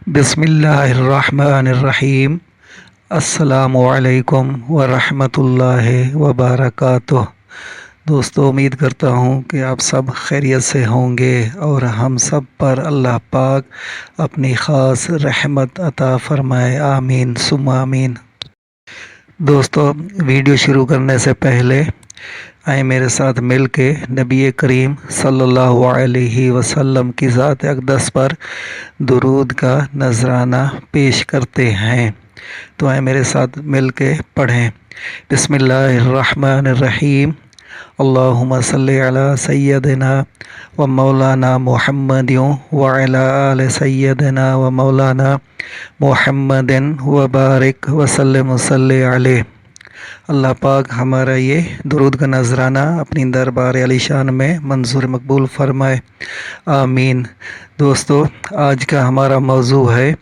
بسم اللہ الرحمن الرحیم۔ السلام علیکم ورحمۃ اللہ وبرکاتہ۔ دوستو، امید کرتا ہوں کہ آپ سب خیریت سے ہوں گے اور ہم سب پر اللہ پاک اپنی خاص رحمت عطا فرمائے، آمین ثم آمین۔ دوستو، ویڈیو شروع کرنے سے پہلے آئیں میرے ساتھ مل کے نبی کریم صلی اللہ علیہ وسلم کی ذات اقدس پر درود کا نذرانہ پیش کرتے ہیں۔ تو آئیں میرے ساتھ مل کے پڑھیں۔ بسم اللہ الرحمن الرحیم۔ اللہم صلی علی سیدنا و مولانا محمد وعلی آل سیدنا و مولانا محمد وبارک وسلم وصلی علیہ۔ اللہ پاک ہمارا یہ درود کا نذرانہ اپنی دربار علی شان میں منظور مقبول فرمائے، آمین۔ دوستو، آج کا ہمارا موضوع ہے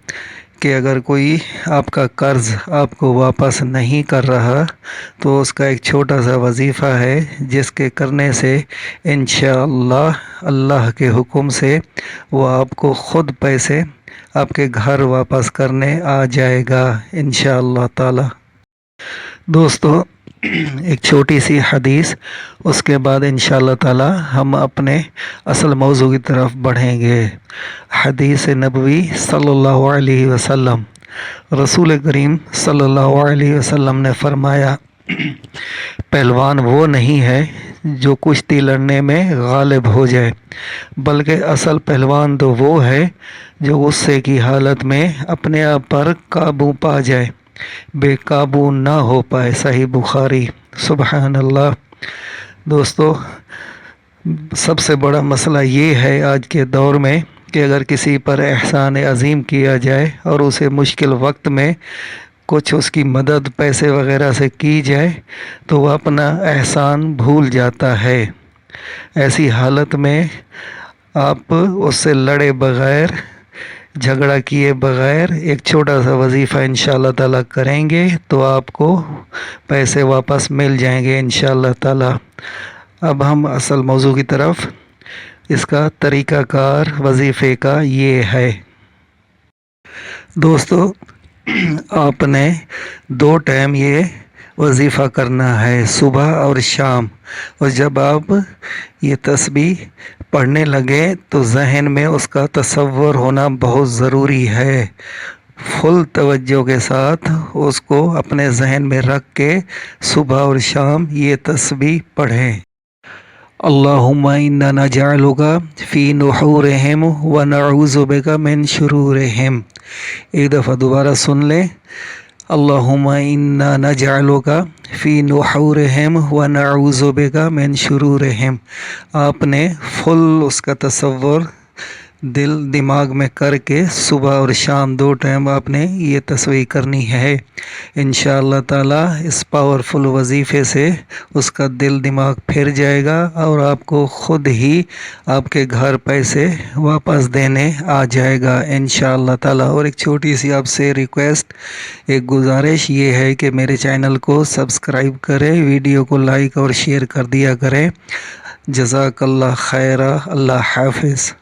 کہ اگر کوئی آپ کا قرض آپ کو واپس نہیں کر رہا تو اس کا ایک چھوٹا سا وظیفہ ہے جس کے کرنے سے انشاءاللہ اللہ کے حکم سے وہ آپ کو خود پیسے آپ کے گھر واپس کرنے آ جائے گا انشاءاللہ تعالی۔ دوستو، ایک چھوٹی سی حدیث، اس کے بعد انشاءاللہ تعالی ہم اپنے اصل موضوع کی طرف بڑھیں گے۔ حدیث نبوی صلی اللہ علیہ وسلم، رسول کریم صلی اللہ علیہ وسلم نے فرمایا، پہلوان وہ نہیں ہے جو کشتی لڑنے میں غالب ہو جائے، بلکہ اصل پہلوان تو وہ ہے جو غصے کی حالت میں اپنے آپ پر قابو پا جائے، بے قابو نہ ہو پائے۔ صحیح بخاری۔ سبحان اللہ۔ دوستو، سب سے بڑا مسئلہ یہ ہے آج کے دور میں کہ اگر کسی پر احسان عظیم کیا جائے اور اسے مشکل وقت میں کچھ اس کی مدد پیسے وغیرہ سے کی جائے تو وہ اپنا احسان بھول جاتا ہے۔ ایسی حالت میں آپ اس سے لڑے بغیر، جھگڑا کیے بغیر ایک چھوٹا سا وظیفہ انشاءاللہ تعالیٰ کریں گے تو آپ کو پیسے واپس مل جائیں گے انشاءاللہ تعالیٰ۔ اب ہم اصل موضوع کی طرف، اس کا طریقہ کار وظیفے کا یہ ہے۔ دوستو، آپ نے 2 ٹائم یہ وظیفہ کرنا ہے، صبح اور شام۔ اور جب آپ یہ تسبیح پڑھنے لگے تو ذہن میں اس کا تصور ہونا بہت ضروری ہے۔ فل توجہ کے ساتھ اس کو اپنے ذہن میں رکھ کے صبح اور شام یہ تسبیح پڑھیں۔ اللہم انا نجعلک فی نحورہم ونعوذ بک من شرورہم۔ ایک دفعہ دوبارہ سن لیں۔ اللہم انا نجعلک فی نحورہم ونعوذ بک من شرورہم۔ آپ نے فل اس کا تصور دل دماغ میں کر کے صبح اور شام 2 ٹائم آپ نے یہ تسبیح کرنی ہے۔ انشاءاللہ تعالیٰ اس پاورفل وظیفے سے اس کا دل دماغ پھر جائے گا اور آپ کو خود ہی آپ کے گھر پیسے واپس دینے آ جائے گا انشاءاللہ تعالیٰ۔ اور ایک چھوٹی سی آپ سے ریکویسٹ، ایک گزارش یہ ہے کہ میرے چینل کو سبسکرائب کریں، ویڈیو کو لائک اور شیئر کر دیا کریں۔ جزاک اللہ خیرہ۔ اللہ حافظ۔